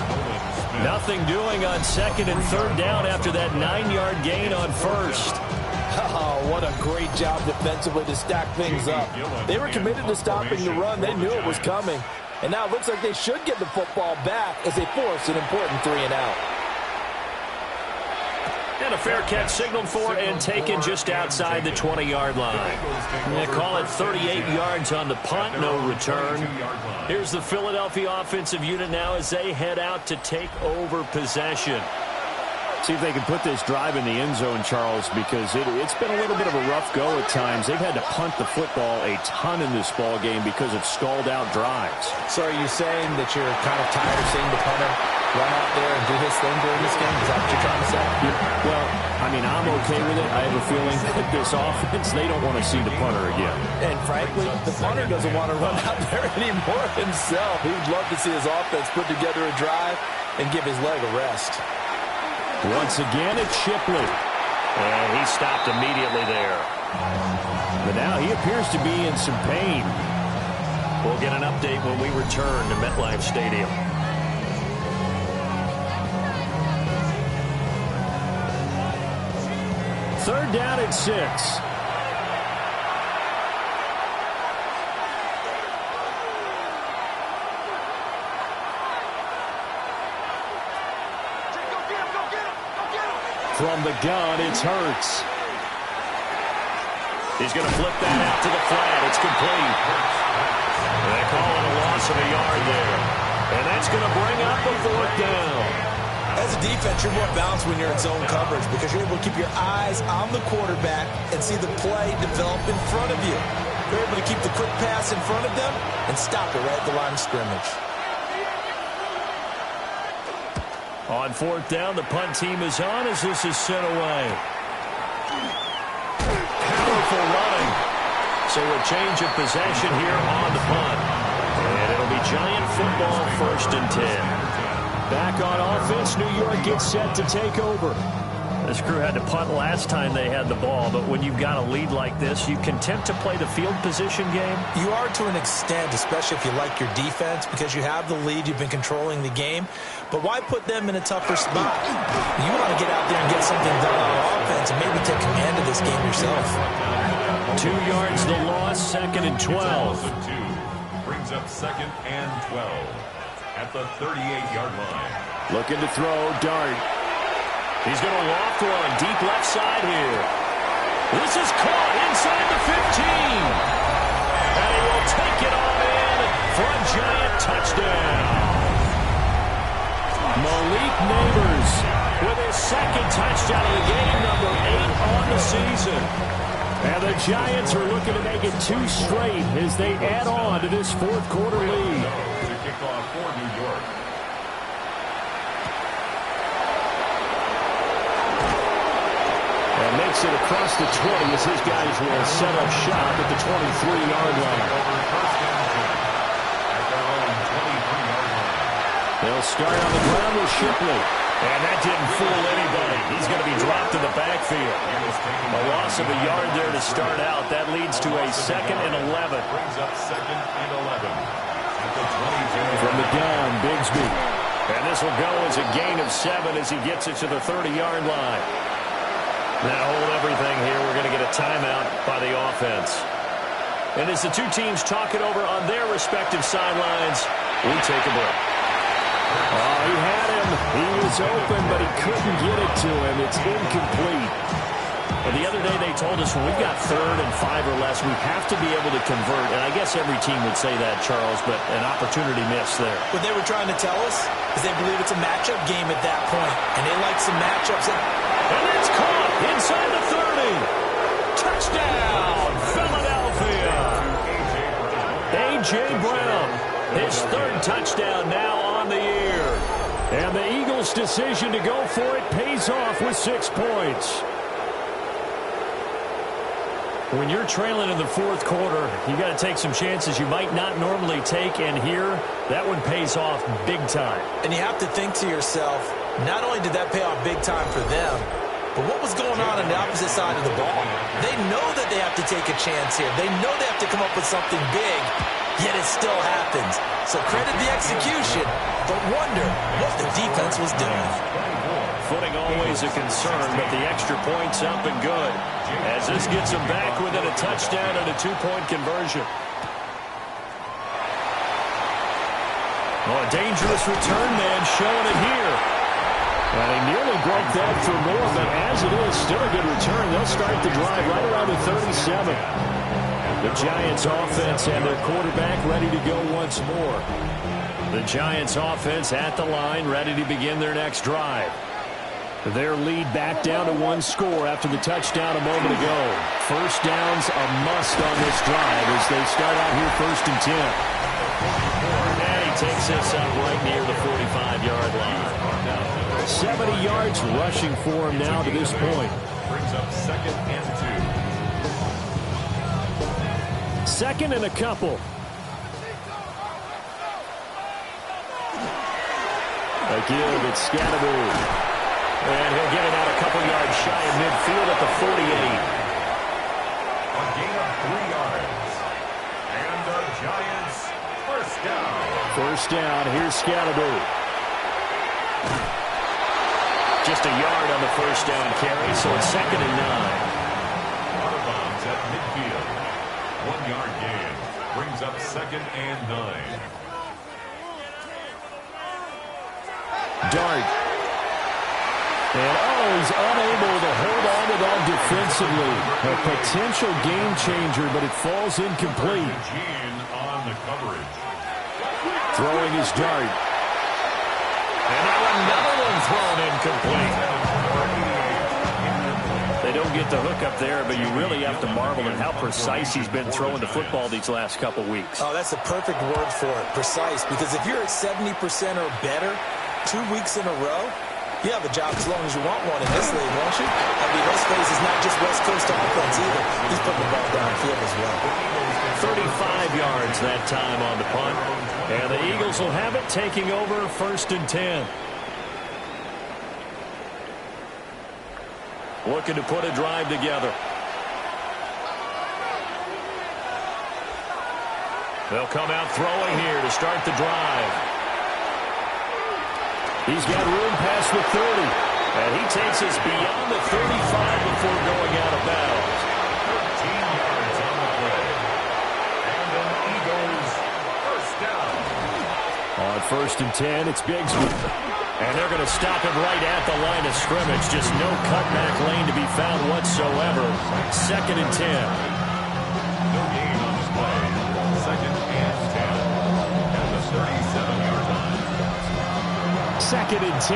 Nothing doing on 2nd and 3rd down after that 9-yard gain on 1st. Oh, what a great job defensively to stack things up. They were committed to stopping the run. They knew it was coming. And now it looks like they should get the football back as they force an important 3-and-out. And a fair catch signaled for and taken just outside the 20-yard line. They call it 38 yards on the punt, no return. Here's the Philadelphia offensive unit now as they head out to take over possession. See if they can put this drive in the end zone, Charles, because it's been a little bit of a rough go at times. They've had to punt the football a ton in this ball game because of stalled-out drives. So are you saying that you're kind of tired of seeing the punter run out there and do his thing during this game? Is that what you're trying to say? Yeah, well, I mean, I'm okay with it. I have a feeling that this offense, they don't want to see the punter again. And frankly, the punter doesn't want to run out there anymore himself. He'd love to see his offense put together a drive and give his leg a rest. Once again, it's Shipley. And he stopped immediately there. But now he appears to be in some pain. We'll get an update when we return to MetLife Stadium. Third down and 6. From the gun, it's Hurts. He's going to flip that out to the flat. It's complete. They call it a loss of a yard there. And that's going to bring up a 4th down. As a defense, you're more balanced when you're in zone coverage because you're able to keep your eyes on the quarterback and see the play develop in front of you. You're able to keep the quick pass in front of them and stop it right at the line of scrimmage. On 4th down, the punt team is on as this is sent away. Powerful running. So a change of possession here on the punt. And it'll be Giant football, 1st and 10. Back on offense, New York gets set to take over. This crew had to punt last time they had the ball, but when you've got a lead like this, you content to play the field position game? You are to an extent, especially if you like your defense, because you have the lead, you've been controlling the game. But why put them in a tougher spot? You want to get out there and get something done on offense and maybe take command of this game yourself. 2 yards the loss, 2nd and 12. Brings up 2nd and 12 at the 38-yard line. Looking to throw, Dart. He's going to loft one deep left side here. This is caught inside the 15. And he will take it on in for a Giant touchdown. Malik Neighbors with his 2nd touchdown of the game, number 8 on the season. And the Giants are looking to make it 2 straight as they add on to this 4th quarter lead. To kick off for New York. And makes it across the 20 as his guys will set up shop at the 23-yard line. They'll start on the ground with Shipley. And that didn't fool anybody. He's going to be dropped in the backfield. A loss of a yard there to start out. That leads to a 2nd and 11. Brings up 2nd and 11 at the 22. From the gun, Bigsby. And this will go as a gain of 7 as he gets it to the 30-yard line. Now hold everything here. We're going to get a timeout by the offense. And as the two teams talk it over on their respective sidelines, we take a break. Oh, he had him. He was open, but he couldn't get it to him. It's incomplete. Well, the other day they told us when we've got 3rd and 5 or less, we have to be able to convert. And I guess every team would say that, Charles, but an opportunity missed there. What they were trying to tell us is they believe it's a matchup game at that point, and they like some matchups. And it's caught inside the 30. Touchdown, Philadelphia. A.J. Brown, his 3rd touchdown now on the year. And the Eagles' decision to go for it pays off with 6 points. When you're trailing in the fourth quarter, you got to take some chances you might not normally take, and here, that one pays off big time. And you have to think to yourself, not only did that pay off big time for them, but what was going on the opposite side of the ball? They know that they have to take a chance here. They know they have to come up with something big, yet it still happens. So credit the execution, but wonder what the defense was doing. Footing always a concern, but the extra point's up and good, as this gets them back within a touchdown and a two-point conversion. Oh, a dangerous return man showing it here. And he nearly broke that for more, but as it is, still a good return. They'll start the drive right around the 37. The Giants offense and their quarterback ready to go once more. The Giants offense at the line, ready to begin their next drive. Their lead back down to one score after the touchdown a moment ago. First down's a must on this drive as they start out here 1st and 10. And he takes this up right near the 45-yard line. 70 yards rushing for him now to this point. Brings up 2nd and 2. Second and a couple. A give, it's Scatterby. And he'll get it out a couple yards shy of midfield at the 48. A gain of 3 yards. And the Giants, first down. First down, here's Scatterby. Just a yard on the first down carry, so it's 2nd and 9. Out of bounds at midfield. 1-yard gain. Brings up 2nd and 9. Dart. And, he's unable to hold on to that defensively. A potential game changer, but it falls incomplete. Gene on the coverage. Throwing his Dart. And now another one thrown incomplete. They don't get the hook up there, but you really have to marvel at how precise he's been throwing the football these last couple weeks. Oh, that's the perfect word for it, precise. Because if you're at 70% or better 2 weeks in a row, you have a job as long as you want one in this league, won't you? I mean, let's face it's not just West Coast offense either. He's putting the ball downfield as well. 35 yards that time on the punt. And the Eagles will have it, taking over 1st and 10. Looking to put a drive together. They'll come out throwing here to start the drive. He's got room past the 30. And he takes us beyond the 35 before going out of bounds. 13 yards on the play. And an Eagles first down. On 1st and 10, it's Bigsby. And they're going to stop him right at the line of scrimmage. Just no cutback lane to be found whatsoever. 2nd and 10. No gain on the play. 2nd and 10. At the 37-yard line. 2nd and 10.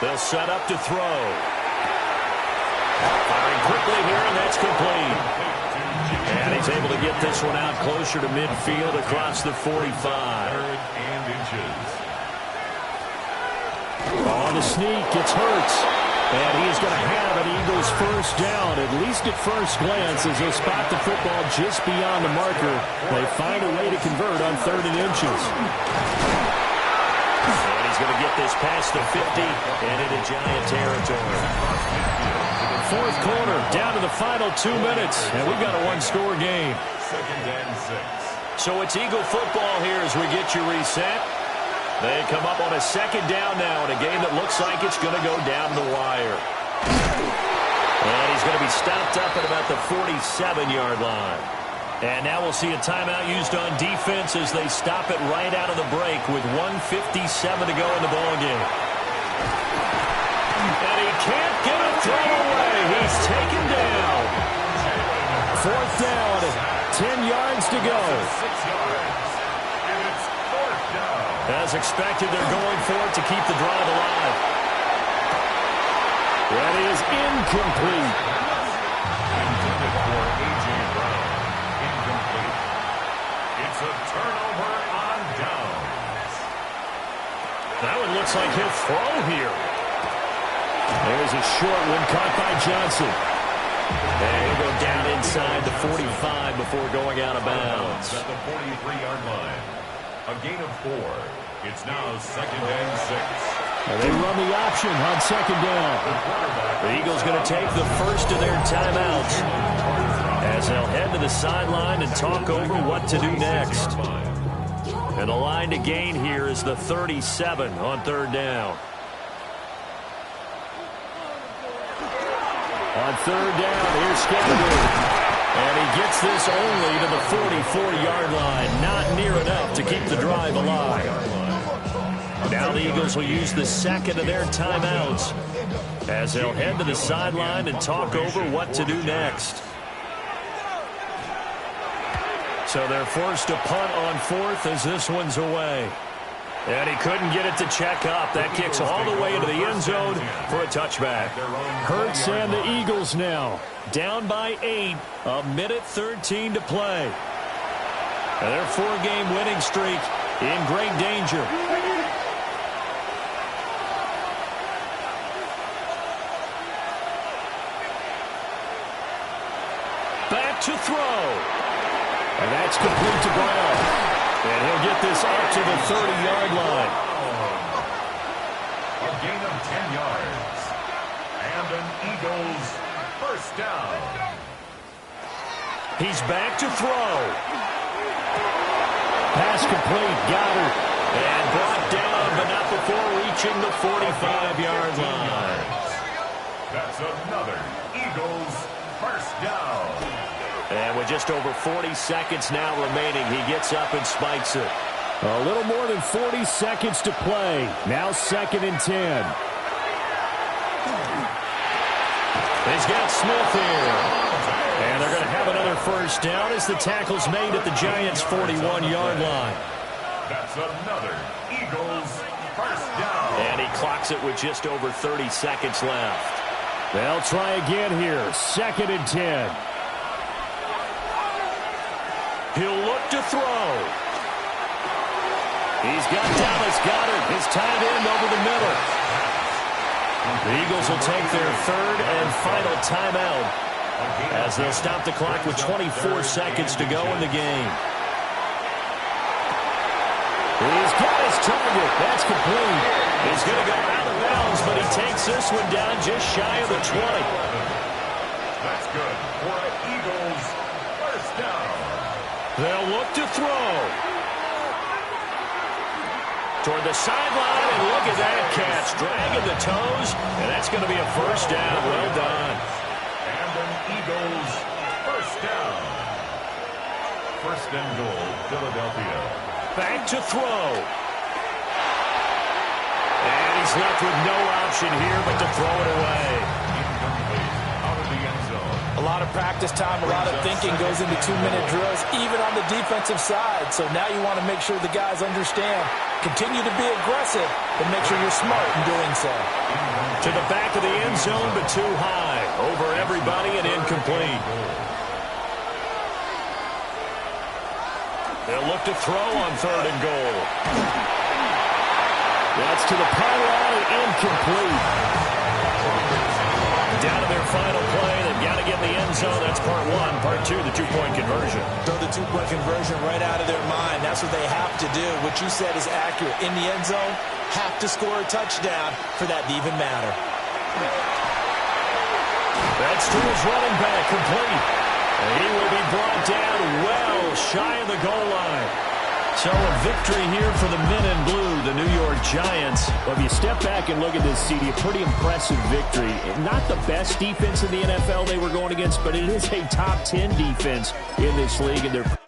They'll set up to throw. Firing quickly here, and that's complete. And he's able to get this one out closer to midfield across the 45. 3rd and inches. On the sneak, it's Hurts. And he is going to have an Eagles first down, at least at first glance, as they spot the football just beyond the marker. They find a way to convert on 3rd and inches. And he's going to get this past the 50 and into Giant territory. 4th quarter, down to the final 2 minutes, and we've got a one-score game. 2nd and 6. So it's Eagle football here as we get you reset. They come up on a 2nd down now in a game that looks like it's going to go down the wire. And he's going to be stopped up at about the 47-yard line. And now we'll see a timeout used on defense as they stop it right out of the break with 1:57 to go in the ballgame. And he can't get a throw away. He's taken down. 4th down, 10 yards to go. 6 yards. And it's 4th down. As expected, they're going for it to keep the drive alive. That is incomplete. Intended for A.J. Brown. Incomplete. It's a turnover on downs. That one looks like he'll throw here. a short one caught by Johnson. And he'll go down inside the 45 before going out of bounds. At the 43-yard line. A gain of 4. It's now 2nd and 6. And they run the option on 2nd down. The Eagles going to take the first of their timeouts as they'll head to the sideline and talk over what to do next. And the line to gain here is the 37 on 3rd down. On 3rd down, here's Scandaboo. And he gets this only to the 44-yard line. Not near enough to keep the drive alive. Now the Eagles will use the second of their timeouts as they'll head to the sideline and talk over what to do next. So they're forced to punt on 4th as this one's away. And he couldn't get it to check up. That kicks all the way into the end zone for a touchback. Hurts and the Eagles now down by 8. 1:13 to play. And their 4-game winning streak in great danger. Back to throw. And that's complete to Brown. And he'll get this up to the 30-yard line. A gain of 10 yards. And an Eagles first down. He's back to throw. Pass complete. Goddard. And brought down, but not before reaching the 45-yard line. That's another Eagles first down. And with just over 40 seconds now remaining, he gets up and spikes it. A little more than 40 seconds to play. Now 2nd and 10. He's got Smith here. And they're going to have another first down as the tackle's made at the Giants' 41-yard line. That's another Eagles first down. And he clocks it with just over 30 seconds left. They'll try again here. 2nd and 10. He'll look to throw. He's got Dallas Goedert, his tight end, over the middle. The Eagles will take their 3rd and final timeout as they'll stop the clock with 24 seconds to go in the game. He's got his target. That's complete. He's going to go out of bounds, but he takes this one down just shy of the 20. That's good for an Eagles first down. They'll look to throw. Toward the sideline, and look at that catch. Dragging the toes, and that's going to be a first down. Well done. And an Eagles first down. 1st and goal, Philadelphia. Back to throw. And he's left with no option here but to throw it away. Incomplete. Out of the end zone. A lot of practice time, a lot of thinking goes into 2-minute drills, even on the defensive side. So now you want to make sure the guys understand. Continue to be aggressive, but make sure you're smart in doing so. To the back of the end zone, but too high. Over everybody and incomplete. They'll look to throw on 3rd and goal. That's to the pylon and incomplete. Down to their final play. They've got to get in the end zone. That's part 1. Part 2, the 2-point conversion. Throw the 2-point conversion right out of their mind. That's what they have to do. What you said is accurate. In the end zone, have to score a touchdown for that to even matter. That's to his running back, complete. And he will be brought down well shy of the goal line. So a victory here for the men in blue, the New York Giants. Well, if you step back and look at this, CD, a pretty impressive victory. Not the best defense in the NFL they were going against, but it is a top 10 defense in this league, and they're